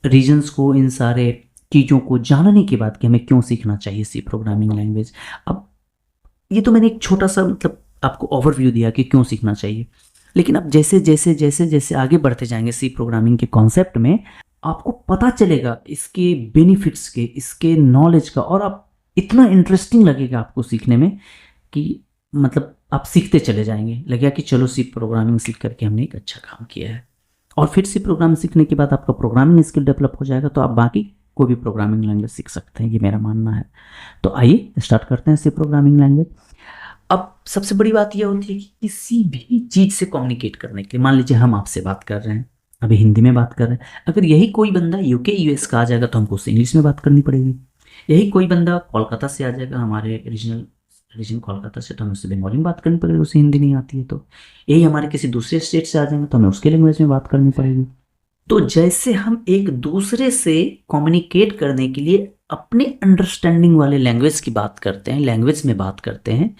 Regions को, इन सारे चीज़ों को जानने के बाद कि हमें क्यों सीखना चाहिए सी प्रोग्रामिंग लैंग्वेज। अब ये तो मैंने एक छोटा सा मतलब आपको ओवरव्यू दिया कि क्यों सीखना चाहिए, लेकिन अब जैसे जैसे जैसे जैसे आगे बढ़ते जाएंगे सी प्रोग्रामिंग के कॉन्सेप्ट में, आपको पता चलेगा इसके बेनिफिट्स के, इसके नॉलेज का, और आप इतना इंटरेस्टिंग लगेगा आपको सीखने में कि मतलब आप सीखते चले जाएंगे, लगेगा कि चलो सी प्रोग्रामिंग सीख करके हमने एक अच्छा काम किया है। और फिर सी प्रोग्रामिंग सीखने के बाद आपका प्रोग्रामिंग स्किल डेवलप हो जाएगा, तो आप बाकी कोई भी प्रोग्रामिंग लैंग्वेज सीख सकते हैं, ये मेरा मानना है। तो आइए स्टार्ट करते हैं सी प्रोग्रामिंग लैंग्वेज। अब सबसे बड़ी बात यह होती है कि किसी भी चीज़ से कम्युनिकेट करने के लिए, मान लीजिए हम आपसे बात कर रहे हैं, अभी हिंदी में बात कर रहे हैं, अगर यही कोई बंदा यूके यूएस का आ जाएगा तो हमको उससे इंग्लिश में बात करनी पड़ेगी। यही कोई बंदा कोलकाता से आ जाएगा, हमारे रीजन कोलकाता से, तो हमें उससे बंगाली में बात करनी पड़ेगी, उसे हिंदी नहीं आती है तो। यही हमारे किसी दूसरे स्टेट से आ जाएंगे तो हमें उसके लैंग्वेज में बात करनी पड़ेगी। तो जैसे हम एक दूसरे से कम्युनिकेट करने के लिए अपने अंडरस्टैंडिंग वाले लैंग्वेज की बात करते हैं, लैंग्वेज में बात करते हैं,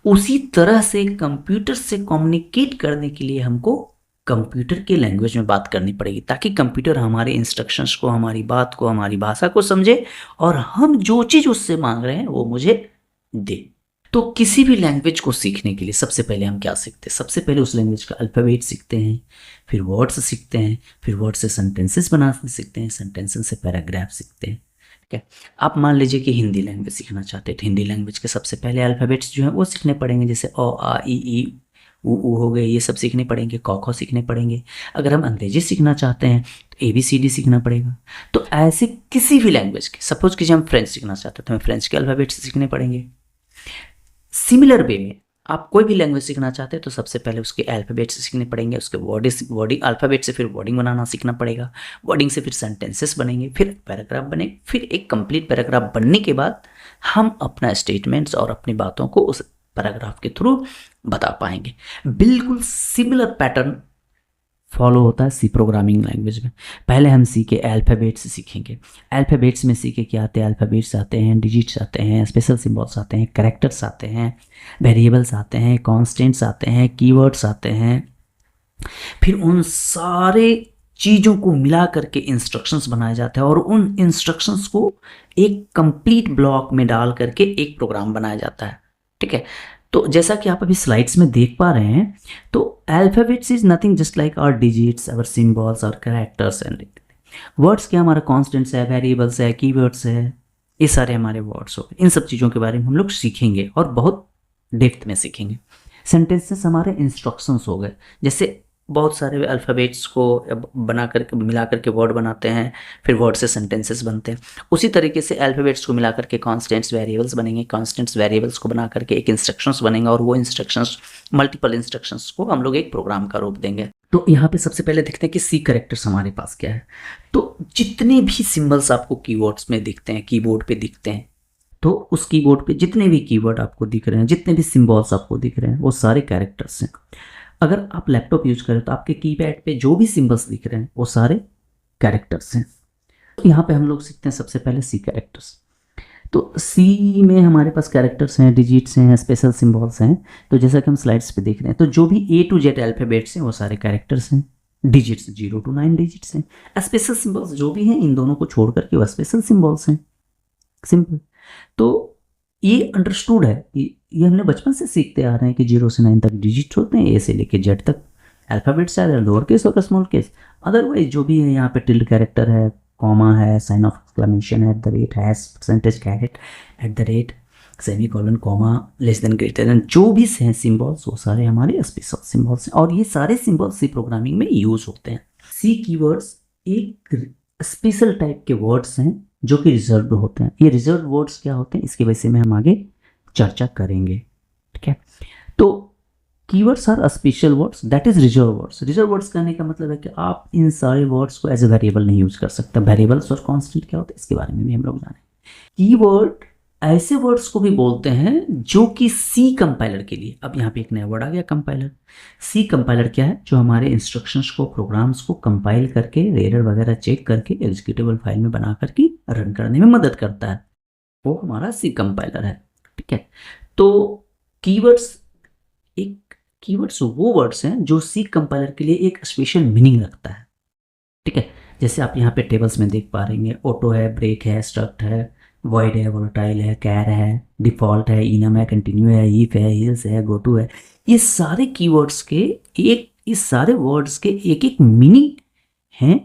उसी तरह से कंप्यूटर से कम्युनिकेट करने के लिए हमको कंप्यूटर के लैंग्वेज में बात करनी पड़ेगी, ताकि कंप्यूटर हमारे इंस्ट्रक्शंस को, हमारी बात को, हमारी भाषा को समझे और हम जो चीज़ उससे मांग रहे हैं वो मुझे दे। तो किसी भी लैंग्वेज को सीखने के लिए सबसे पहले हम क्या सीखते हैं? सबसे पहले उस लैंग्वेज का अल्फ़ाबेट सीखते हैं, फिर वर्ड्स सीखते हैं, फिर वर्ड से सेंटेंसेस बनाना सीखते हैं, सेंटेंसेस से पैराग्राफ सीखते हैं। ठीक है, आप मान लीजिए कि हिंदी लैंग्वेज सीखना चाहते हैं तो हिंदी लैंग्वेज के सबसे पहले अल्फ़ाबेट्स जो हैं वो सीखने पड़ेंगे, जैसे अ आ इ ई उ हो गए, ये सब सीखने पड़ेंगे, क ख सीखने पड़ेंगे। अगर हम अंग्रेजी सीखना चाहते हैं तो ABCD सीखना पड़ेगा। तो ऐसे किसी भी लैंग्वेज के, सपोज कीजिए हम फ्रेंच सीखना चाहते हैं तो हमें फ्रेंच के अल्फ़ाबेट्स सीखने पड़ेंगे। सिमिलर वे में आप कोई भी लैंग्वेज सीखना चाहते हैं तो सबसे पहले उसके अल्फ़ाबेट से सीखने पड़ेंगे, उसके वर्डिंग, अल्फ़ाबेट से फिर वर्डिंग बनाना सीखना पड़ेगा, वर्डिंग से फिर सेंटेंसेस बनेंगे, फिर पैराग्राफ बनेंगे, फिर एक कंप्लीट पैराग्राफ बनने के बाद हम अपना स्टेटमेंट्स और अपनी बातों को उस पैराग्राफ के थ्रू बता पाएंगे। बिल्कुल सिमिलर पैटर्न फॉलो होता है सी प्रोग्रामिंग लैंग्वेज में। पहले हम सी के अल्फ़ाबेट्स सीखेंगे, अल्फ़ाबेट्स में सी के क्या आते हैं? अल्फ़ाबेट्स आते हैं, डिजिट्स आते हैं, स्पेशल सिंबल्स आते हैं, कैरेक्टर्स आते हैं, वेरिएबल्स आते हैं, कॉन्स्टेंट्स आते हैं, कीवर्ड्स आते हैं। फिर उन सारे चीज़ों को मिला करके इंस्ट्रक्शंस बनाए जाते हैं और उन इंस्ट्रक्शंस को एक कंप्लीट ब्लॉक में डाल करके एक प्रोग्राम बनाया जाता है। ठीक है, तो जैसा कि आप अभी स्लाइड्स में देख पा रहे हैं, तो alphabets is nothing just like our digits, our symbols और कैरेक्टर्स एंड वर्ड्स। क्या हमारा कॉन्स्टेंट्स है, वेरिएबल्स है, कीवर्ड्स है, ये सारे हमारे वर्ड्स हो गए। इन सब चीज़ों के बारे में हम लोग सीखेंगे और बहुत डेप्थ में सीखेंगे। सेंटेंसेस हमारे इंस्ट्रक्शंस हो गए, जैसे बहुत सारे अल्फ़ाबेट्स को बना करके मिला करके वर्ड बनाते हैं, फिर वर्ड से सेंटेंसेस बनते हैं। उसी तरीके से अल्फ़ाबेट्स को मिला करके कॉन्स्टेंट्स वेरिएबल्स बनेंगे, कॉन्स्टेंट्स वेरिएबल्स को बना करके एक इंस्ट्रक्शंस बनेंगे और वो इंस्ट्रक्शंस, मल्टीपल इंस्ट्रक्शंस को हम लोग एक प्रोग्राम का रूप देंगे। तो यहाँ पे सबसे पहले देखते हैं कि सी कैरेक्टर्स हमारे पास क्या है। तो जितने भी सिंबल्स आपको कीवर्ड्स में दिखते हैं, कीबोर्ड पे दिखते हैं, तो उस कीबोर्ड पे जितने भी कीवर्ड आपको दिख रहे हैं, जितने भी सिंबल्स आपको दिख रहे हैं, वो सारे कैरेक्टर्स हैं। अगर आप लैपटॉप यूज करें तो आपके कीपैड पे जो भी सिंबल्स दिख रहे हैं वो सारे कैरेक्टर्स हैं। यहाँ पे हम लोग सीखते हैं सबसे पहले सी कैरेक्टर्स। तो सी में हमारे पास कैरेक्टर्स हैं, डिजिट्स हैं, स्पेशल सिंबल्स हैं। तो जैसा कि हम स्लाइड्स पे देख रहे हैं, तो जो भी A to Z अल्फ़ाबेट्स हैं वो सारे कैरेक्टर्स हैं, डिजिट्स 0 to 9 डिजिट्स हैं, स्पेशल सिंबल्स जो भी हैं इन दोनों को छोड़ करके वो स्पेशल सिंबल्स हैं। सिंपल। तो ये अंडरस्टूड है, ये हमने बचपन से सीखते आ रहे हैं कि 0 से 9 तक डिजिट होते हैं, ए से लेके जेड तक अल्फ़ाबेट्स है, लोअर केस और स्मॉल केस। अदरवाइज जो भी है यहाँ पे टिल्ड कैरेक्टर है, कॉमा है, साइन ऑफ एक्सक्लेमेशन है, @ hash, percentage caret, @ semicolon, comma, less than, greater than, जो भी हैं सिंबल्स वो सारे हमारे स्पेशल सिंबल्स हैं और ये सारे सिंबल्स सी प्रोग्रामिंग में यूज होते हैं। सी कीवर्ड्स एक स्पेशल टाइप के वर्ड्स हैं जो कि रिजर्व होते हैं। ये रिजर्व वर्ड्स क्या होते हैं इसके वजह में हम आगे चर्चा करेंगे। ठीक है, तो keywords are special words that is reserve words. Reserve words कहने का मतलब है कि आप इन सारे वर्ड्स को एज ए वेरिएबल नहीं यूज कर सकते। वेरिएबल्स और कांस्टेंट क्या होता है इसके बारे में भी हम लोग जाने। कीवर्ड ऐसे वर्ड्स को भी बोलते हैं जो कि सी कंपाइलर के लिए, अब यहाँ पे एक नया वर्ड आ गया कंपाइलर। सी कंपाइलर क्या है? जो हमारे इंस्ट्रक्शंस को, प्रोग्राम्स को कंपाइल करके, एरर वगैरह चेक करके एग्जीक्यूटेबल फाइल में बना करके रन करने में मदद करता है, वो हमारा सी कंपाइलर है। ठीक है, तो कीवर्ड्स वो वर्ड्स हैं जो सी कंपाइलर के लिए एक स्पेशल मीनिंग रखता है। ठीक है, जैसे आप यहाँ पे टेबल्स में देख पा रहे हैं, ऑटो है, ब्रेक है, स्ट्रक्ट है, वॉइड है, वोलेटाइल है, कैर है, डिफ़ॉल्ट है, इनम है, कंटिन्यू है, इफ है, हिल्स है, गो टू है। ये सारे कीवर्ड्स के इस सारे वर्ड्स के एक एक मीनिंग हैं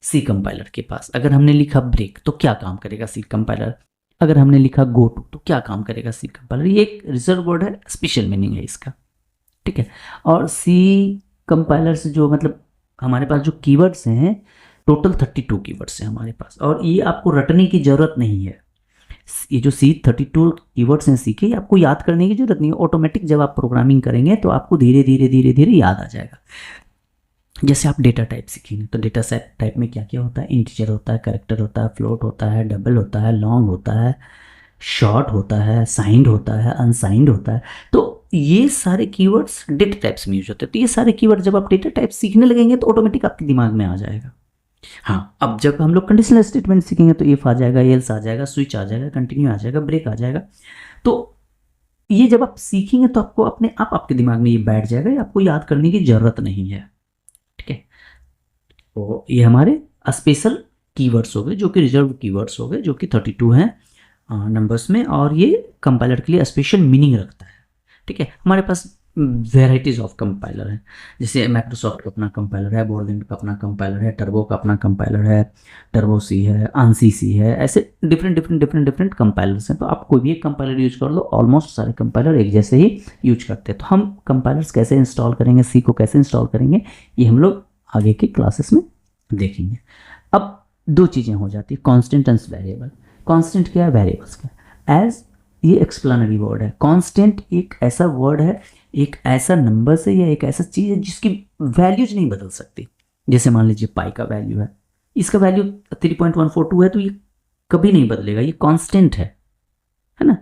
सी कंपाइलर के पास। अगर हमने लिखा ब्रेक तो क्या काम करेगा सी कंपाइलर, अगर हमने लिखा गो टू तो क्या काम करेगा सी कंपाइलर। ये एक रिजर्व वर्ड है, स्पेशल मीनिंग है इसका, ठीक है। और सी कंपाइलर से जो मतलब हमारे पास जो कीवर्ड्स हैं, टोटल 32 कीवर्ड्स हैं हमारे पास, और ये आपको रटने की ज़रूरत नहीं है। ये जो सी 32 कीवर्ड्स हैं सी के, आपको याद करने की ज़रूरत नहीं है। ऑटोमेटिक जब आप प्रोग्रामिंग करेंगे तो आपको धीरे धीरे धीरे धीरे याद आ जाएगा। जैसे आप डेटा टाइप सीखेंगे तो डेटा टाइप में क्या क्या होता है, इंटीजर होता है, कैरेक्टर होता है, फ्लोट होता है, डबल होता है, लॉन्ग होता है, शॉर्ट होता है, साइंड होता है, अनसाइंड होता है। तो ये सारे कीवर्ड्स डेटा टाइप्स में यूज होते हैं। तो ये सारे कीवर्ड जब आप डेटा टाइप सीखने लगेंगे तो ऑटोमेटिक आपके दिमाग में आ जाएगा। हाँ, अब जब हम लोग कंडीशनल स्टेटमेंट सीखेंगे तो इफ आ जाएगा, एल्स आ जाएगा, स्विच आ जाएगा, कंटिन्यू आ जाएगा, ब्रेक आ जाएगा। तो ये जब आप सीखेंगे तो आपको अपने आप आपके दिमाग में ये बैठ जाएगा, ये आपको याद करने की ज़रूरत नहीं है, ठीक है। तो ये हमारे स्पेशल कीवर्ड्स हो गए, जो कि रिजर्व कीवर्ड्स हो गए, जो कि 32 हैं नंबर्स में, और ये कंपाइलर के लिए स्पेशल मीनिंग रखता है, ठीक है। हमारे पास वेराइटीज़ ऑफ कंपाइलर है, जैसे माइक्रोसॉफ्ट का अपना कंपाइलर है, बोर्लिंग का अपना कंपाइलर है, टर्बो का अपना कंपाइलर है, टर्बो सी है, आंसी सी है, ऐसे डिफरेंट कंपाइलर्स हैं। तो आप कोई भी एक कंपाइलर यूज कर लो, ऑलमोस्ट सारे कंपाइलर एक जैसे ही यूज करते हैं। तो हम कंपाइलर्स कैसे इंस्टॉल करेंगे, सी को कैसे इंस्टॉल करेंगे, ये हम लोग आगे के क्लासेस में देखेंगे। अब दो चीज़ें हो जाती है, कॉन्स्टेंट एंड वेरिएबल। कॉन्स्टेंट क्या है, वेरिएबल्स क्या है। एज ये एक्सप्लेनरी वर्ड है। कॉन्स्टेंट एक ऐसा वर्ड है, एक ऐसा नंबर से या एक ऐसा चीज़ है जिसकी वैल्यूज नहीं बदल सकती। जैसे मान लीजिए पाई का वैल्यू है, इसका वैल्यू 3.142 है, तो ये कभी नहीं बदलेगा, ये कांस्टेंट है ना।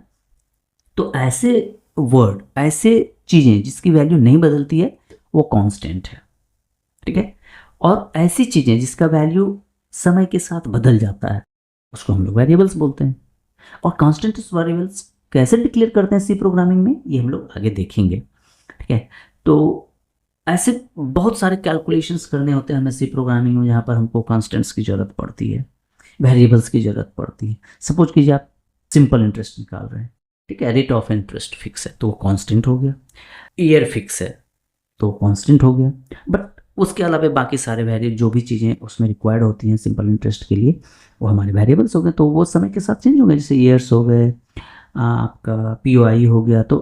तो ऐसे वर्ड, ऐसे चीज़ें जिसकी वैल्यू नहीं बदलती है वो कांस्टेंट है, ठीक है। और ऐसी चीज़ें जिसका वैल्यू समय के साथ बदल जाता है उसको हम लोग वेरिएबल्स बोलते हैं। और कांस्टेंट वेरिएबल्स कैसे डिक्लेयर करते हैं सी प्रोग्रामिंग में, ये हम लोग आगे देखेंगे, ठीक है। तो ऐसे बहुत सारे कैलकुलेशंस करने होते हैं हमें सी प्रोग्रामिंग में, जहाँ पर हमको कांस्टेंट्स की ज़रूरत पड़ती है, वेरिएबल्स की ज़रूरत पड़ती है। सपोज कीजिए आप सिंपल इंटरेस्ट निकाल रहे हैं, ठीक है, रेट ऑफ इंटरेस्ट फिक्स है तो वो कांस्टेंट हो गया, ईयर फिक्स है तो कांस्टेंट हो गया। बट उसके अलावा बाकी सारे वेरिएबल जो भी चीज़ें उसमें रिक्वायर्ड होती हैं सिंपल इंटरेस्ट के लिए, वो हमारे वेरिएबल्स हो गए, तो वो समय के साथ चेंज हो गए। जैसे ईयर्स हो गए, आपका पीओआई हो गया, तो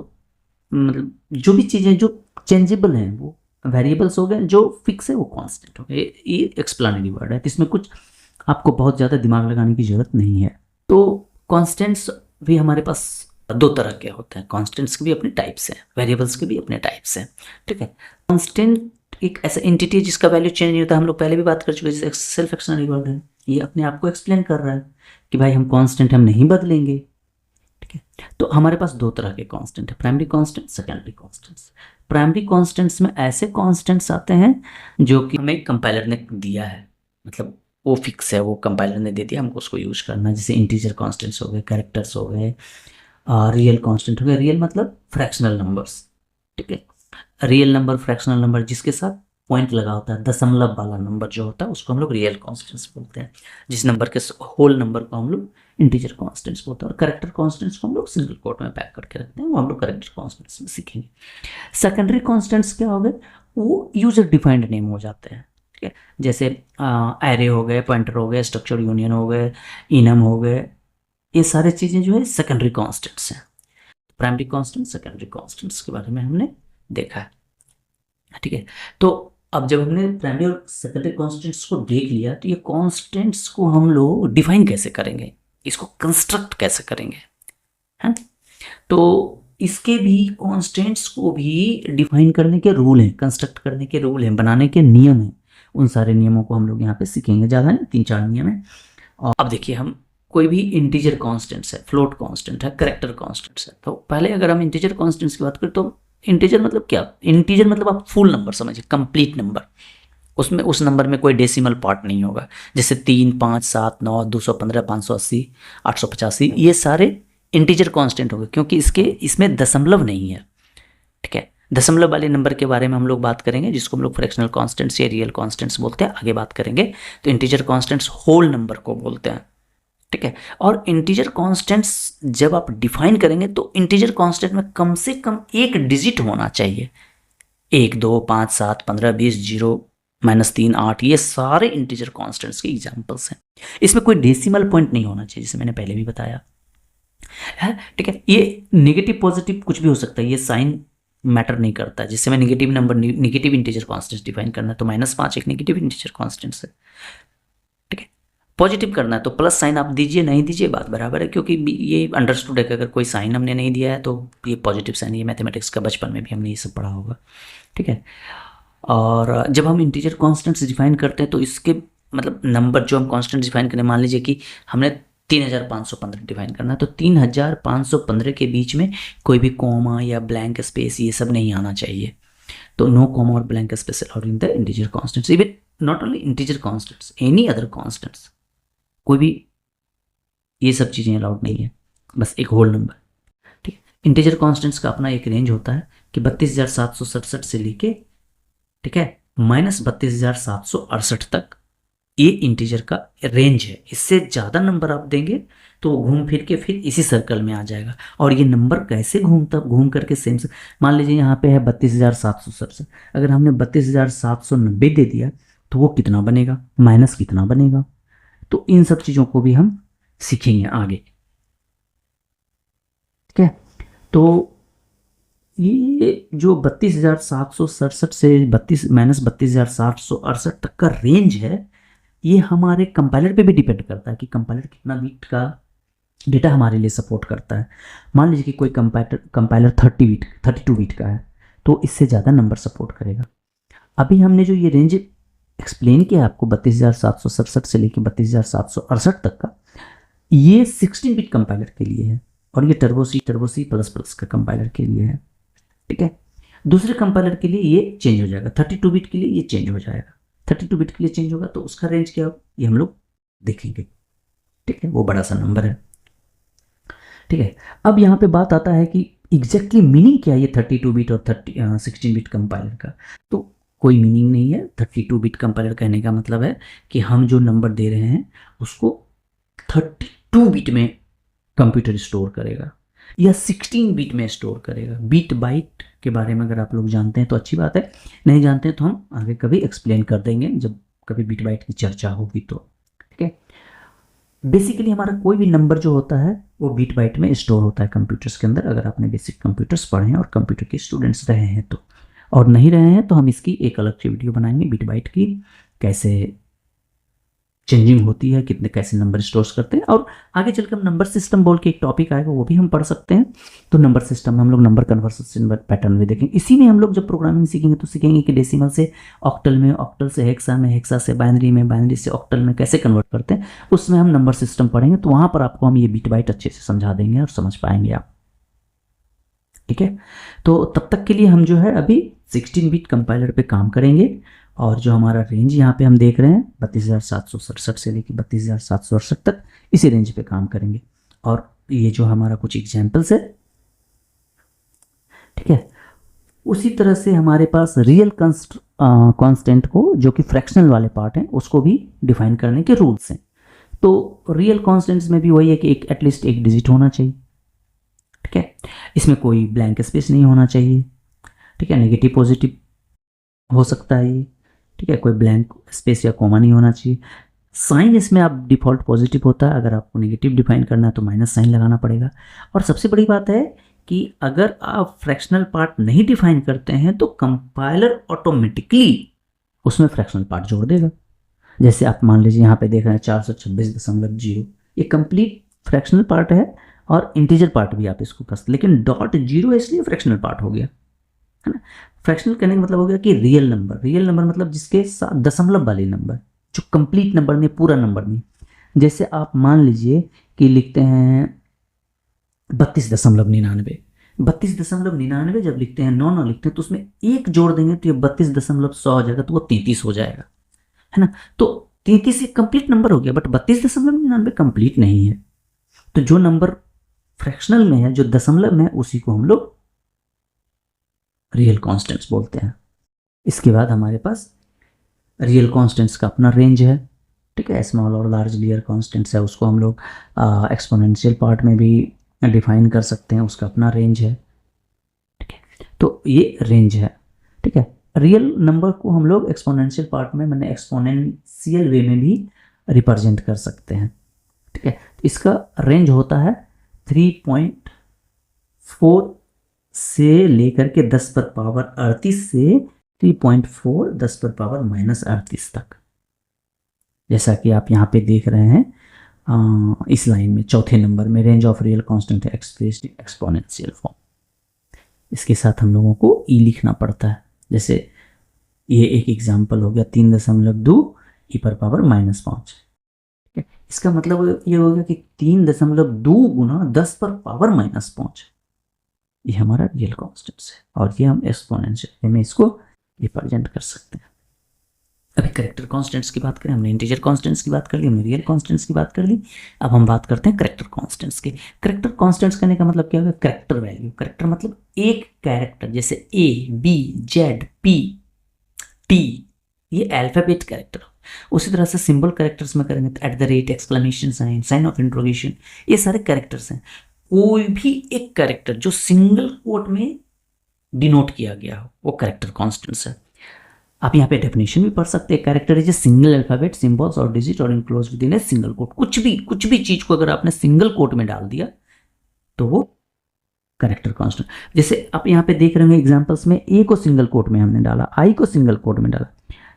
मतलब जो भी चीज़ें जो चेंजेबल हैं वो वेरिएबल्स हो गए, जो फिक्स है वो कांस्टेंट हो गए। ये एक्सप्लेनेटरी वर्ड है, इसमें कुछ आपको बहुत ज़्यादा दिमाग लगाने की ज़रूरत नहीं है। तो कांस्टेंट्स भी हमारे पास दो तरह के होते हैं, कांस्टेंट्स के भी अपने टाइप्स हैं, वेरिएबल्स के भी अपने टाइप्स हैं, ठीक है। कांस्टेंट एक ऐसा एंटिटी है जिसका वैल्यू चेंज नहीं होता, हम लोग पहले भी बात कर चुके हैं, जैसे सेल्फ एक्सप्लेनेटरी वर्ड है, ये अपने आप को एक्सप्लेन कर रहा है कि भाई हम कांस्टेंट हम नहीं बदलेंगे, ठीक है। तो हमारे पास दो तरह के कांस्टेंट है, primary constant, secondary constants. Primary constants में ऐसे कांस्टेंट्स आते हैं जो कि हमें कंपाइलर ने दिया है, मतलब वो फिक्स है, वो कंपाइलर ने दे दिया, हमको उसको यूज करना है। जैसे इंटीजर कांस्टेंट्स हो गए, कैरेक्टर्स हो गए, रियल कांस्टेंट हो गए। रियल मतलब फ्रैक्शनल नंबर्स, ठीक है। रियल नंबर, फ्रैक्शनल नंबर जिसके साथ पॉइंट लगा होता है, दशमलव वाला नंबर जो होता है उसको हम लोग रियल कांस्टेंट्स बोलते हैं। जिस नंबर के होल नंबर को हम लोग इंटीजर कांस्टेंट्स बोलते हैं। और कैरेक्टर कांस्टेंट्स को हम लोग सिंगल कोट में पैक करके रखते हैं, वो हम लोग कैरेक्टर कांस्टेंट्स में सीखेंगे। सेकेंडरी कांस्टेंट्स क्या हो गए, वो यूजर डिफाइंड नेम हो जाते हैं, ठीक है। जैसे एरे हो गए, पॉइंटर हो गए, स्ट्रक्चर यूनियन हो गए, इनम हो गए, ये सारी चीज़ें जो है सेकेंडरी कांस्टेंट्स हैं। प्राइमरी कांस्टेंट, सेकेंडरी कांस्टेंट्स के बारे में हमने देखा है, ठीक है। तो अब जब हमने प्राइमरी और सेकेंडरी कांस्टेंट्स को देख लिया तो ये कांस्टेंट्स को हम लोग डिफाइन कैसे करेंगे, इसको कंस्ट्रक्ट कैसे करेंगे, है। तो इसके भी कांस्टेंट्स को भी डिफाइन करने के रूल हैं, कंस्ट्रक्ट करने के रूल हैं, बनाने के नियम हैं। उन सारे नियमों को हम लोग यहाँ पे सीखेंगे, ज़्यादा नहीं, 3-4 नियम है। और अब देखिए, हम कोई भी इंटीजर कांस्टेंट्स है, फ्लोट कांस्टेंट है, कैरेक्टर कांस्टेंट्स है। तो पहले अगर हम इंटीजर कांस्टेंट्स की बात करें तो इंटीजर मतलब क्या, इंटीजर मतलब आप फुल नंबर समझिए, कंप्लीट नंबर, उसमें उस नंबर में कोई डेसिमल पार्ट नहीं होगा। जैसे 3, 5, 7, 9, 215, 580, 885, ये सारे इंटीजर कांस्टेंट हो गए, क्योंकि इसमें दशमलव नहीं है, ठीक है। दशमलव वाले नंबर के बारे में हम लोग बात करेंगे, जिसको हम लोग फ्रैक्शनल कांस्टेंट्स या रियल कांस्टेंट्स बोलते हैं, आगे बात करेंगे। तो इंटीजर कांस्टेंट्स होल नंबर को बोलते हैं, ठीक है। और इंटीजर कांस्टेंट्स जब आप डिफाइन करेंगे तो इंटीजर कांस्टेंट में कम से कम एक डिजिट होना चाहिए। 1, 2, 5, 7, 15, 20, 0, -3, 8, ये सारे इंटीजर कांस्टेंट्स के एग्जांपल्स हैं। इसमें कोई डेसिमल पॉइंट नहीं होना चाहिए, जैसे मैंने पहले भी बताया है, ठीक है। ये नेगेटिव पॉजिटिव कुछ भी हो सकता है, ये साइन मैटर नहीं करता। जिससे मैं negative number, negative integer constants define करना है तो -5 एक नेगेटिव इंटीजर कांस्टेंट्स है, ठीक है। पॉजिटिव करना है तो प्लस साइन आप दीजिए, नहीं दीजिए बात बराबर है, क्योंकि ये अंडरस्टूड है कि अगर कोई साइन हमने नहीं दिया है तो ये पॉजिटिव साइन, ये मैथमेटिक्स का बचपन में भी हमने ये सब पढ़ा होगा, ठीक है। और जब हम इंटीजर कांस्टेंट्स डिफाइन करते हैं तो इसके मतलब नंबर जो हम कांस्टेंट डिफाइन करें, मान लीजिए कि हमने 3515 डिफाइन करना है, तो 3515 के बीच में कोई भी कॉमा या ब्लैंक स्पेस ये सब नहीं आना चाहिए। तो नो कॉमा और blank space allowed in the integer constants, even not only integer constants, any other constants, कोई भी ये सब चीज़ें अलाउड नहीं है, बस एक होल नंबर, ठीक है। इंटीजर कांस्टेंट्स का अपना एक रेंज होता है कि 32,767 से लेके, ठीक है, -32,768 तक ये इंटीजर का रेंज है। इससे ज़्यादा नंबर आप देंगे तो वो घूम फिर के फिर इसी सर्कल में आ जाएगा। और ये नंबर कैसे घूम करके सेम से, मान लीजिए यहाँ पे है 32,767, अगर हमने 32,790 दे दिया तो वो कितना बनेगा, माइनस कितना बनेगा। तो इन सब चीज़ों को भी हम सीखेंगे आगे, ठीक है। तो ये जो 32,767 से -32,768 तक का रेंज है, ये हमारे कंपाइलर पे भी डिपेंड करता है कि कंपाइलर कितना बिट का डेटा हमारे लिए सपोर्ट करता है। मान लीजिए कि कोई कंपाइलर 32 बिट का है तो इससे ज़्यादा नंबर सपोर्ट करेगा। अभी हमने जो ये रेंज एक्सप्लेन किया आपको 32,767 से लेकर 32,768 तक का, ये 16 बिट कंपाइलर के लिए है, और ये टर्बो सी प्लस का कंपाइलर के लिए है, ठीक है। दूसरे कंपाइलर के लिए ये चेंज हो जाएगा, 32 बिट के लिए ये चेंज हो जाएगा। 32 बिट के लिए चेंज होगा तो उसका रेंज क्या होगा ये हम लोग देखेंगे, ठीक है। वो बड़ा सा नंबर है, ठीक है। अब यहाँ पे बात आता है कि एग्जैक्टली मीनिंग क्या है ये 32 बिट और 16 बिट कंपाइलर का। तो कोई मीनिंग नहीं है। 32 बिट कंपाइलर कहने का मतलब है कि हम जो नंबर दे रहे हैं उसको 32 बिट में कंप्यूटर स्टोर करेगा या 16 बिट में स्टोर करेगा। बिट बाइट के बारे में अगर आप लोग जानते हैं तो अच्छी बात है, नहीं जानते हैं तो हम आगे कभी एक्सप्लेन कर देंगे जब कभी बिट बाइट की चर्चा होगी तो, ठीक है। बेसिकली हमारा कोई भी नंबर जो होता है वो बिट बाइट में स्टोर होता है कंप्यूटर्स के अंदर, अगर आपने बेसिक कंप्यूटर्स पढ़े हैं और कंप्यूटर के स्टूडेंट्स रहे हैं तो। और नहीं रहे हैं तो हम इसकी एक अलग से वीडियो बनाएंगे बिट बाइट की, कैसे चेंजिंग होती है, कितने कैसे नंबर स्टोर्स करते हैं। और आगे चलकर हम नंबर सिस्टम बोल के एक टॉपिक आएगा वो भी हम पढ़ सकते हैं। तो नंबर सिस्टम में हम लोग नंबर कन्वर्सन पैटर्न भी देखेंगे। इसी में हम लोग जब प्रोग्रामिंग सीखेंगे तो सीखेंगे कि डेसिमल से ऑक्टल में, ऑक्टल से हेक्सा में, हेक्सा से बाइनरी में, बाइनरी से ऑक्टल में कैसे कन्वर्ट करते हैं, उसमें हम नंबर सिस्टम पढ़ेंगे। तो वहाँ पर आपको हम ये बिट बाइट अच्छे से समझा देंगे और समझ पाएंगे आप, ठीक है। तो तब तक के लिए हम जो है अभी 16 बिट कंपाइलर पे काम करेंगे, और जो हमारा रेंज यहाँ पे हम देख रहे हैं 32,767 से लेकर 32,768 तक, इसी रेंज पे काम करेंगे। और ये जो हमारा कुछ एग्जाम्पल्स है, ठीक है। उसी तरह से हमारे पास रियल कांस्टेंट को, जो कि फ्रैक्शनल वाले पार्ट हैं, उसको भी डिफाइन करने के रूल्स हैं। तो रियल कांस्टेंट्स में भी वही है कि एटलीस्ट एक डिजिट होना चाहिए, ठीक है। इसमें कोई ब्लैंक स्पेस नहीं होना चाहिए, ठीक है। नेगेटिव पॉजिटिव हो सकता है ये, ठीक है। कोई ब्लैंक स्पेस या कॉमा नहीं होना चाहिए। साइन इसमें आप डिफ़ॉल्ट पॉजिटिव होता है, अगर आपको नेगेटिव डिफाइन करना है तो माइनस साइन लगाना पड़ेगा। और सबसे बड़ी बात है कि अगर आप फ्रैक्शनल पार्ट नहीं डिफाइन करते हैं तो कंपाइलर ऑटोमेटिकली उसमें फ्रैक्शनल पार्ट जोड़ देगा। जैसे आप मान लीजिए यहाँ पे देख रहे हैं 426.0, ये कंप्लीट फ्रैक्शनल पार्ट है और इंटीजर पार्ट भी आप इसको कर सकते, लेकिन .0 है इसलिए फ्रैक्शनल पार्ट हो गया, है ना। फ्रैक्शनल कहने का मतलब हो गया कि रियल नंबर मतलब जिसके साथ दशमलव वाले नंबर, जो कंप्लीट नंबर नहीं, पूरा नंबर नहीं। जैसे आप मान लीजिए कि लिखते हैं 32.99 जब लिखते हैं, 9 लिखते हैं तो उसमें एक जोड़ देंगे तो ये 32.100 हो जाएगा, तो वो 33 हो जाएगा, है ना। तो 33 एक कंप्लीट नंबर हो गया, बट 32.99 कंप्लीट नहीं है। तो जो नंबर फ्रैक्शनल में है, जो दशमलव में है, उसी को हम लोग रियल कॉन्स्टेंट्स बोलते हैं। इसके बाद हमारे पास रियल कॉन्स्टेंट्स का अपना रेंज है, ठीक है। स्मॉल और लार्ज रियल कॉन्स्टेंट्स है, उसको हम लोग एक्सपोनेंशियल पार्ट में भी डिफाइन कर सकते हैं, उसका अपना रेंज है, ठीक है। तो ये रेंज है, ठीक है। रियल नंबर को हम लोग एक्सपोनेंशियल पार्ट में, मैंने एक्सपोनेंशियल वे में भी रिप्रेजेंट कर सकते हैं, ठीक है। तो इसका रेंज होता है 3.4 से लेकर के 10 पर पावर 38 से 3.4 10 पर पावर -38 तक, जैसा कि आप यहाँ पे देख रहे हैं इस लाइन में चौथे नंबर में रेंज ऑफ रियल कांस्टेंट है एक्सप्रेस्ड इन एक्सपोनेंशियल फॉर्म। इसके साथ हम लोगों को ई लिखना पड़ता है, जैसे ये एक एग्जाम्पल हो गया 3.2 ई पर पावर -5, ठीक है। इसका मतलब ये हो गया कि 3.2 गुना 10 पर पावर -5, ये हमारा रियल कॉन्स्टेंट्स है, और ये हम एक्सपोनेंशियल में इसको रिप्रेजेंट कर सकते हैं। अभी करेक्टर कांस्टेंट्स की बात करें, हमने इंटीजर कांस्टेंट्स की बात कर ली, हमने रियल कांस्टेंट्स की बात कर ली। अब हम बात करते हैं करेक्टर कांस्टेंट्स की। करेक्टर कांस्टेंट्स करने का मतलब क्या होगा? Character value. करेक्टर मतलब एक कैरेक्टर, जैसे A, B, Z, P, T, ये अल्फाबेट कैरेक्टर। उसी तरह से सिंबल कैरेक्टर्स में करेंगे तो @, exclamation sign, sign of interrogation, ये सारे कैरेक्टर्स हैं। कोई भी एक कैरेक्टर जो सिंगल कोट में डिनोट किया गया हो वो कैरेक्टर कांस्टेंट्स है। आप यहाँ पे डेफिनेशन भी पढ़ सकते हैं। Character is a single alphabet, symbols और डिजिट और enclosed with in a single quote. कुछ भी चीज को अगर आपने सिंगल कोट में डाल दिया तो वो कैरेक्टर कांस्टेंट। जैसे आप यहाँ पे देख रहे हैं एग्जांपल्स में, ए को सिंगल कोट में हमने डाला, आई को सिंगल कोट में डाला,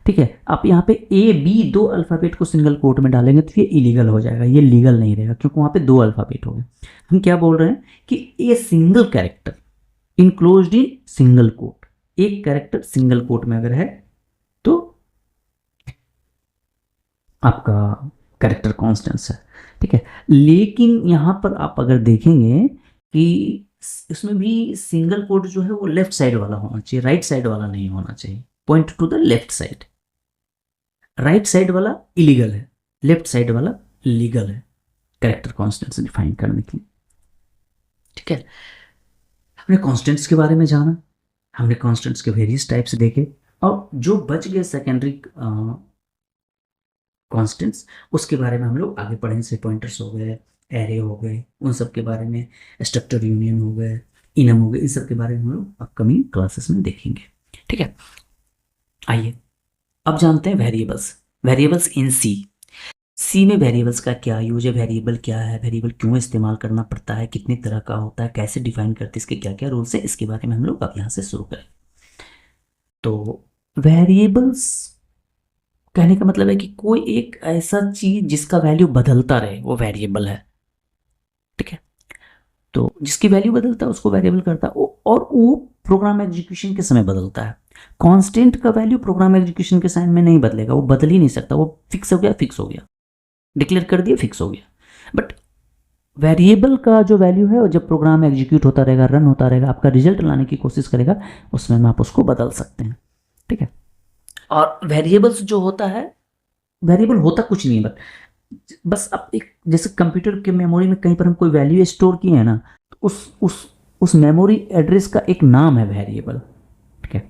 ठीक है। आप यहाँ पे ए, बी, दो अल्फाबेट को सिंगल कोट में डालेंगे तो ये इलीगल हो जाएगा, ये लीगल नहीं रहेगा, क्योंकि वहाँ पे दो अल्फाबेट हो गए। हम क्या बोल रहे हैं कि a single character enclosed in single quote, एक कैरेक्टर सिंगल कोट में अगर है तो आपका कैरेक्टर कांस्टेंट्स है, ठीक है। लेकिन यहाँ पर आप अगर देखेंगे कि इसमें भी सिंगल कोट जो है वो लेफ्ट साइड वाला होना चाहिए, राइट साइड वाला नहीं होना चाहिए। Point two the left side, right side वाला इलीगल है, लेफ्ट साइड वाला लीगल है कैरेक्टर कांस्टेंट्स डिफाइन करने के लिए, ठीक है। हमने कांस्टेंट्स के बारे में जाना, हमने कांस्टेंट्स के वेरियस टाइप्स देखे, और जो बच गए सेकेंडरी कांस्टेंट्स उसके बारे में हम लोग आगे पढ़ेंगे। जैसे पॉइंटर्स हो गए, एरे हो गए, उन सब के बारे में, स्ट्रक्चर यूनियन हो गए, इनम हो गए, इन सब के बारे में हम लोग अपकमिंग क्लासेस में देखेंगे, ठीक है। आइए अब जानते हैं वेरिएबल्स। वेरिएबल्स इन सी में वेरिएबल्स का क्या यूज है, वेरिएबल क्या है, वेरिएबल क्यों इस्तेमाल करना पड़ता है, कितने तरह का होता है, कैसे डिफाइन करते हैं, इसके क्या क्या रूल्स हैं, इसके बारे में हम लोग अब यहाँ से शुरू करें। तो वेरिएबल्स कहने का मतलब है कि कोई एक ऐसा चीज जिसका वैल्यू बदलता रहे वो वेरिएबल है, ठीक है। तो जिसकी वैल्यू बदलता है उसको वेरिएबल करता है, और वो प्रोग्राम एग्जीक्यूशन के समय बदलता है। कांस्टेंट का वैल्यू प्रोग्राम एग्जीक्यूशन के समय में नहीं बदलेगा, वो बदल ही नहीं सकता, वो फिक्स हो गया, फिक्स हो गया, डिक्लेयर कर दिया, फिक्स हो गया। बट वेरिएबल का जो वैल्यू है वो जब प्रोग्राम एग्जीक्यूट होता रहेगा, रन होता रहेगा, आपका रिजल्ट लाने की कोशिश करेगा, उसमें आप उसको बदल सकते हैं, ठीक है। और वेरिएबल्स जो होता है, वेरिएबल होता कुछ नहीं है, बस आप एक, जैसे कंप्यूटर के मेमोरी में कहीं पर हम कोई वैल्यू स्टोर किए हैं ना, तो उस मेमोरी एड्रेस का एक नाम है वेरिएबल, ठीक है।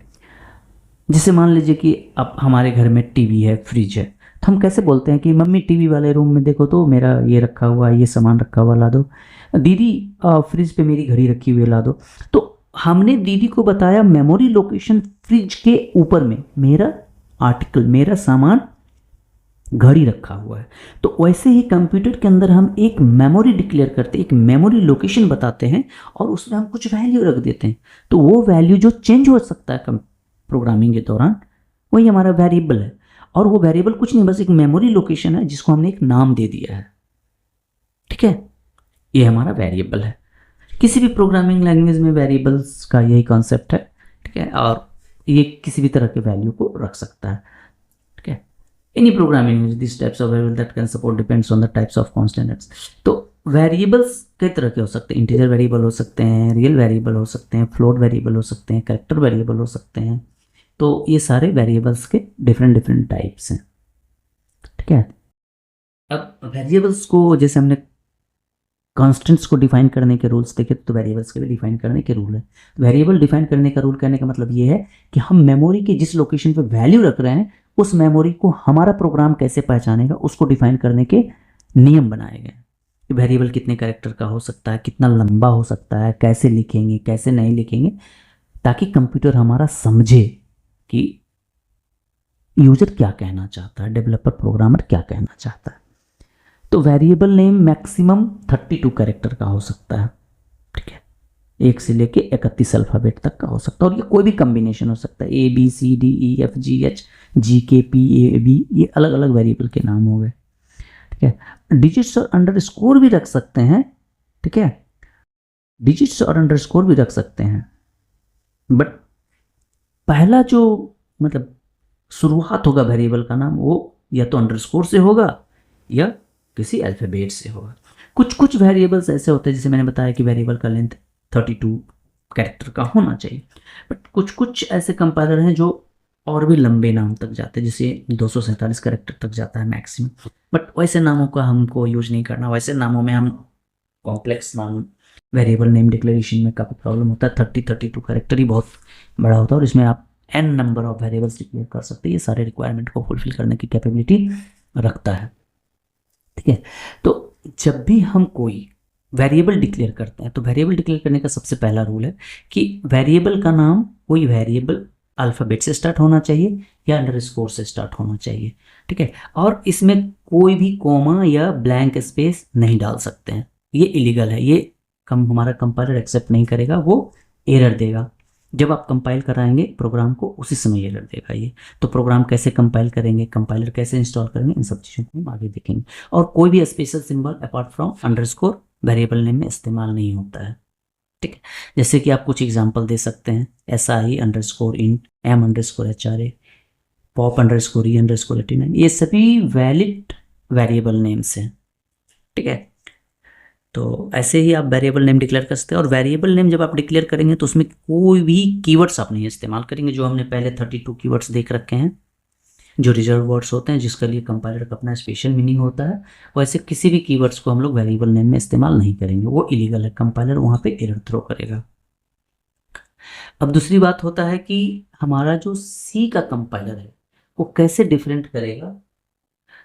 जैसे मान लीजिए कि अब हमारे घर में टीवी है, फ्रिज है, तो हम कैसे बोलते हैं कि मम्मी टीवी वाले रूम में देखो तो मेरा ये रखा हुआ है, ये सामान रखा हुआ ला दो, दीदी फ्रिज पे मेरी घड़ी रखी हुई ला दो। तो हमने दीदी को बताया मेमोरी लोकेशन फ्रिज के ऊपर में मेरा आर्टिकल, मेरा सामान घड़ी रखा हुआ है। तो वैसे ही कंप्यूटर के अंदर हम एक मेमोरी डिक्लेयर करते हैं, एक मेमोरी लोकेशन बताते हैं, और उसमें हम कुछ वैल्यू रख देते हैं। तो वो वैल्यू जो चेंज हो सकता है प्रोग्रामिंग के दौरान, वही हमारा वेरिएबल है। और वो वेरिएबल कुछ नहीं, बस एक मेमोरी लोकेशन है जिसको हमने एक नाम दे दिया है, ठीक है। ये हमारा वेरिएबल है। किसी भी प्रोग्रामिंग लैंग्वेज में वेरिएबल्स का यही कॉन्सेप्ट है, ठीक है। और ये किसी भी तरह के वैल्यू को रख सकता है, ठीक है। Any programming language, these types of variable that can support depends on the types of constants. तो वेरिएबल्स कई तरह के हो सकते हैं, इंटीजर वेरिएबल हो सकते हैं, रियल वेरिएबल हो सकते हैं, फ्लोट वेरिएबल हो सकते हैं, कैरेक्टर वेरिएबल हो सकते हैं। तो ये सारे वेरिएबल्स के डिफरेंट टाइप्स हैं, ठीक है। अब वेरिएबल्स को जैसे हमने कॉन्स्टेंट्स को डिफाइन करने के रूल्स देखें तो वेरिएबल्स के भी डिफाइन करने के रूल है। वेरिएबल डिफाइन करने का रूल कहने का मतलब ये है कि हम मेमोरी के जिस लोकेशन पे वैल्यू रख रहे हैं उस मेमोरी को हमारा प्रोग्राम कैसे पहचानेगा उसको डिफाइन करने के नियम बनाए गए हैं। वेरिएबल कितने कैरेक्टर का हो सकता है, कितना लंबा हो सकता है, कैसे लिखेंगे कैसे नहीं लिखेंगे, ताकि कंप्यूटर हमारा समझे कि यूजर क्या कहना चाहता है, डेवलपर प्रोग्रामर क्या कहना चाहता है। तो वेरिएबल नेम मैक्सिमम 32 कैरेक्टर का हो सकता है, ठीक है, 1 से लेके 31 अल्फ़ाबेट तक का हो सकता है, और ये कोई भी कम्बिनेशन हो सकता है, ABCDEFGH GKPAB, ये अलग अलग वेरिएबल के नाम हो गए, ठीक है। डिजिट्स और अंडरस्कोर भी रख सकते हैं, ठीक है, डिजिट्स और अंडरस्कोर भी रख सकते हैं, बट पहला जो मतलब शुरुआत होगा वेरिएबल का नाम वो या तो अंडरस्कोर से होगा या किसी अल्फ़ाबेट से होगा। कुछ कुछ वेरिएबल्स ऐसे होते हैं, जैसे मैंने बताया कि वेरिएबल का लेंथ 32 कैरेक्टर का होना चाहिए, बट कुछ कुछ ऐसे कंपाइलर हैं जो और भी लंबे नाम तक जाते हैं, जैसे 247 कैरेक्टर तक जाता है मैक्सिमम, बट वैसे नामों का हमको यूज नहीं करना। वैसे नामों में हम कॉम्प्लेक्स नाम वेरिएबल नेम डिक्लेरेशन में काफ़ी प्रॉब्लम होता है, 32 कैरेक्टर ही बहुत बड़ा होता है, और इसमें आप n number of variables declare कर सकते हैं। ये सारे रिक्वायरमेंट को फुलफिल करने की कैपेबिलिटी रखता है, ठीक है। तो जब भी हम कोई वेरिएबल डिक्लेयर करते हैं तो वेरिएबल डिक्लेयर करने का सबसे पहला रूल है कि वेरिएबल का नाम कोई वेरिएबल अल्फ़ाबेट से स्टार्ट होना चाहिए या अंडरस्कोर से स्टार्ट होना चाहिए, ठीक है, और इसमें कोई भी कॉमा या ब्लैंक स्पेस नहीं डाल सकते हैं, ये इलीगल है, ये हमारा कंपाइलर एक्सेप्ट नहीं करेगा, वो एरर देगा। जब आप कंपाइल कराएंगे प्रोग्राम को उसी समय एरर देगा ये। तो प्रोग्राम कैसे कंपाइल करेंगे, कंपाइलर कैसे इंस्टॉल करेंगे, इन सब चीज़ों को हम आगे देखेंगे। और कोई भी special symbol apart from underscore variable name में इस्तेमाल नहीं होता है, ठीक है। जैसे कि आप कुछ एग्जांपल दे सकते हैं, SI_int, M_HRA, pop_E_89, ये सभी वैलिड वेरिएबल नेम्स हैं, ठीक है। तो ऐसे ही आप वेरिएबल नेम डिक्लेयर कर सकते हैं, और वेरिएबल नेम जब आप डिक्लेयर करेंगे तो उसमें कोई भी कीवर्ड्स आप नहीं इस्तेमाल करेंगे, जो हमने पहले 32 कीवर्ड्स देख रखे हैं, जो रिजर्व वर्ड्स होते हैं जिसके लिए कंपाइलर का अपना स्पेशल मीनिंग होता है, वैसे किसी भी कीवर्ड्स को हम लोग वेरिएबल नेम में इस्तेमाल नहीं करेंगे, वो इलीगल है, कंपाइलर वहाँ पे एरर थ्रो करेगा। अब दूसरी बात होता है कि हमारा जो सी का कंपाइलर है वो कैसे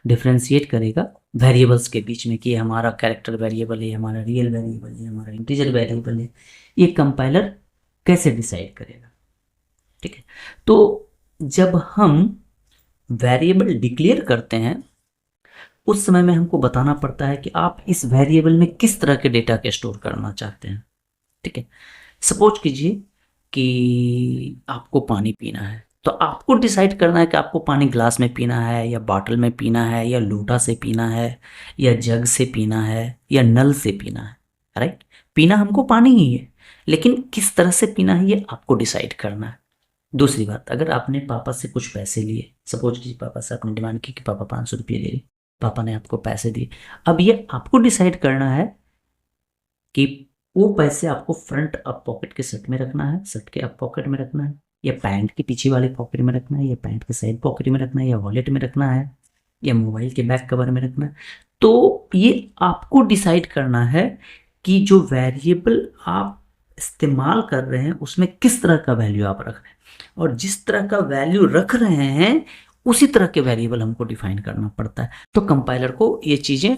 डिफ्रेंशिएट करेगा वेरिएबल्स के बीच में, कि ये हमारा कैरेक्टर वेरिएबल है, हमारा रियल वेरिएबल है, हमारा इंटीजर वेरिएबल है, ये कंपाइलर कैसे डिसाइड करेगा, ठीक है। तो जब हम वेरिएबल डिक्लेयर करते हैं उस समय में हमको बताना पड़ता है कि आप इस वेरिएबल में किस तरह के डेटा के स्टोर करना चाहते हैं, ठीक है। सपोज कीजिए कि आपको पानी पीना है, तो आपको डिसाइड करना है कि आपको पानी ग्लास में पीना है या बॉटल में पीना है या लोटा से पीना है या जग से पीना है या नल से पीना है, राइट। पीना हमको पानी ही है, लेकिन किस तरह से पीना है ये आपको डिसाइड करना है। दूसरी बात, अगर आपने पापा से कुछ पैसे लिए, सपोज कीजिए पापा से आपने डिमांड की कि पापा 500 रुपये दे, पापा ने आपको पैसे दिए, अब ये आपको डिसाइड करना है कि वो पैसे आपको फ्रंट अप पॉकेट के शर्ट में रखना है, शर्ट के अप पॉकेट में रखना है, या पैंट के पीछे वाले पॉकेट में रखना है, या पैंट के साइड पॉकेट में रखना है, या वॉलेट में रखना है, या मोबाइल के बैक कवर में रखना है। तो ये आपको डिसाइड करना है कि जो वेरिएबल आप इस्तेमाल कर रहे हैं उसमें किस तरह का वैल्यू आप रख रहे हैं, और जिस तरह का वैल्यू रख रहे हैं उसी तरह के वेरिएबल हमको डिफाइन करना पड़ता है। तो कंपाइलर को ये चीज़ें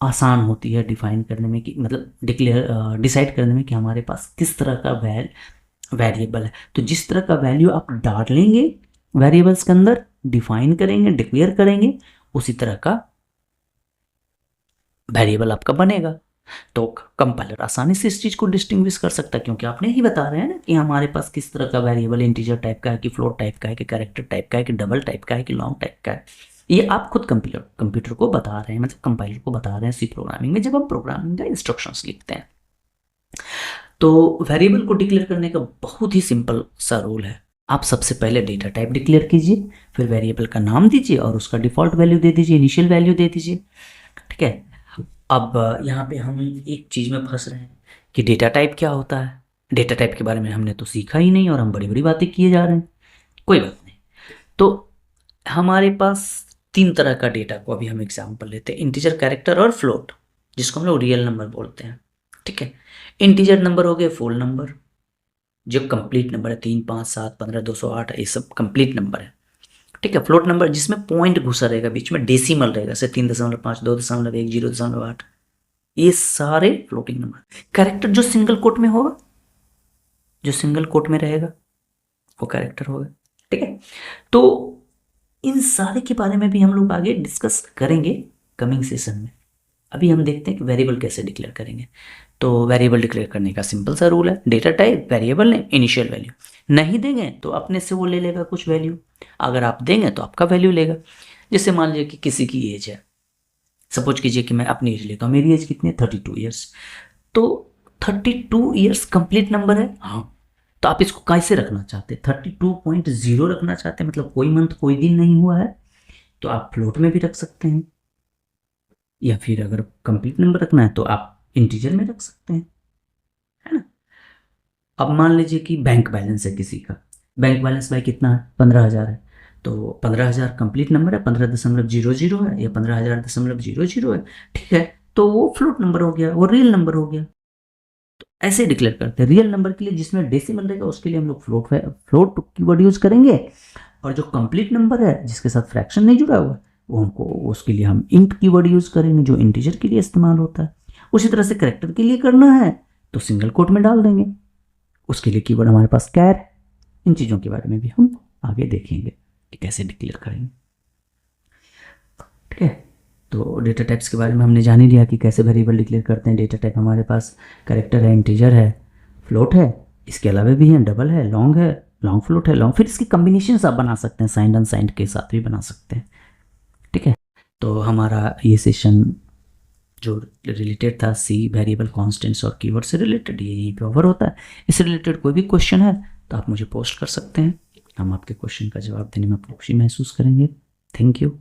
आसान होती है डिफाइन करने में, कि मतलब डिसाइड करने में कि हमारे पास किस तरह का वेरिएबल है। तो जिस तरह का वैल्यू आप डाल लेंगे वेरिएबल्स के अंदर, डिफाइन करेंगे, डिक्लेयर करेंगे, उसी तरह का वेरिएबल आपका बनेगा। तो कंपाइलर आसानी से इस चीज़ को डिस्टिंग्विश कर सकता है, क्योंकि आपने ही बता रहे हैं ना कि हमारे पास किस तरह का वेरिएबल, इंटीजर टाइप का है कि फ्लोट टाइप का है कि कैरेक्टर टाइप का है कि डबल टाइप का है कि लॉन्ग टाइप का है। ये आप खुद कंप्यूटर को बता रहे हैं, मतलब कंपाइलर को बता रहे हैं सी प्रोग्रामिंग में, जब हम प्रोग्रामिंग का इंस्ट्रक्शंस लिखते हैं। तो वेरिएबल को डिक्लेयर करने का बहुत ही सिंपल सा रूल है। आप सबसे पहले डेटा टाइप डिक्लेयर कीजिए, फिर वेरिएबल का नाम दीजिए और उसका डिफ़ॉल्ट वैल्यू दे दीजिए, इनिशियल वैल्यू दे दीजिए, ठीक है। अब यहाँ पे हम एक चीज़ में फंस रहे हैं कि डेटा टाइप क्या होता है। डेटा टाइप के बारे में हमने तो सीखा ही नहीं और हम बड़ी बड़ी बातें किए जा रहे हैं। कोई बात नहीं। तो हमारे पास 3 तरह का डेटा को अभी हम एग्जाम्पल लेते हैं, इंटीजर, कैरेक्टर और फ्लोट। जिसको हम लोग रियल नंबर बोलते हैं, ठीक है। इंटीजर नंबर हो गए फुल नंबर, जो कंप्लीट नंबर है, 3, 5, 7, 15, 208, ये सब कंप्लीट नंबर है, ठीक है। फ्लोट नंबर जिसमें पॉइंट घुसा रहेगा बीच में, डेसिमल रहेगा, जैसे 3.5, 2.1, 0.8, ये सारे फ्लोटिंग नंबर। कैरेक्टर जो सिंगल कोट में होगा, जो सिंगल कोट में रहेगा वो कैरेक्टर होगा, ठीक है। तो इन सारे के बारे में भी हम लोग आगे डिस्कस करेंगे कमिंग सेशन में। अभी हम देखते हैं कि वेरिएबल कैसे डिक्लेयर करेंगे। तो वेरिएबल डिक्लेयर करने का सिंपल सा रूल है, data type variable name initial value, नहीं देंगे तो अपने से वो ले लेगा कुछ वैल्यू, अगर आप देंगे तो आपका वैल्यू लेगा। जैसे मान लीजिए कि किसी की एज है, सपोज कीजिए कि मैं अपनी एज लेता हूँ, मेरी एज कितनी है 32 ईयर्स, तो 32 ईयर्स कंप्लीट नंबर है, हाँ। तो आप इसको कैसे रखना चाहते हैं, 32.0 रखना चाहते हैं, मतलब कोई मंथ कोई दिन नहीं हुआ है, तो आप फ्लोट में भी रख सकते हैं, या फिर अगर कंप्लीट नंबर रखना है तो आप इंटीजर में रख सकते हैं, है ना। अब मान लीजिए कि बैंक बैलेंस है किसी का, बैंक बैलेंस भाई कितना है, 15,000 है, तो 15,000 कंप्लीट नंबर है, 15.00 है या 15,000.00 है, ठीक है। तो वो फ्लोट नंबर हो गया, वो रियल नंबर हो गया। तो ऐसे डिक्लेयर करते हैं। रियल नंबर के लिए जिसमें डेसिमल रहेगा उसके लिए हम लोग फ्लोट कीवर्ड यूज करेंगे, और जो कंप्लीट नंबर है जिसके साथ फ्रैक्शन नहीं जुड़ा हुआ वो हमको, उसके लिए हम इंट कीवर्ड यूज करेंगे, जो इंटीजर के लिए इस्तेमाल होता है। उसी तरह से कैरेक्टर के लिए करना है तो सिंगल कोट में डाल देंगे, उसके लिए कीवर्ड हमारे पास कैर। इन चीज़ों के बारे में भी हम आगे देखेंगे कि कैसे डिक्लेयर करेंगे, ठीक है। तो डेटा टाइप्स के बारे में हमने जान ही लिया कि कैसे वेरिएबल डिक्लेयर करते हैं। डेटा टाइप हमारे पास कैरेक्टर है, इंटीजर है, फ्लोट है, इसके अलावा भी हैं, डबल है, लॉन्ग फ्लोट है, लॉन्ग, फिर इसकी कम्बिनेशन आप बना सकते हैं, साइंड अनसाइंड के साथ भी बना सकते हैं, ठीक है। तो हमारा ये सेशन जो रिलेटेड था सी वेरिएबल कॉन्स्टेंट्स और कीवर्ड से रिलेटेड, ये यहीं पे ओवर होता है। इससे रिलेटेड कोई भी क्वेश्चन है तो आप मुझे पोस्ट कर सकते हैं, हम आपके क्वेश्चन का जवाब देने में खुशी महसूस करेंगे। Thank you.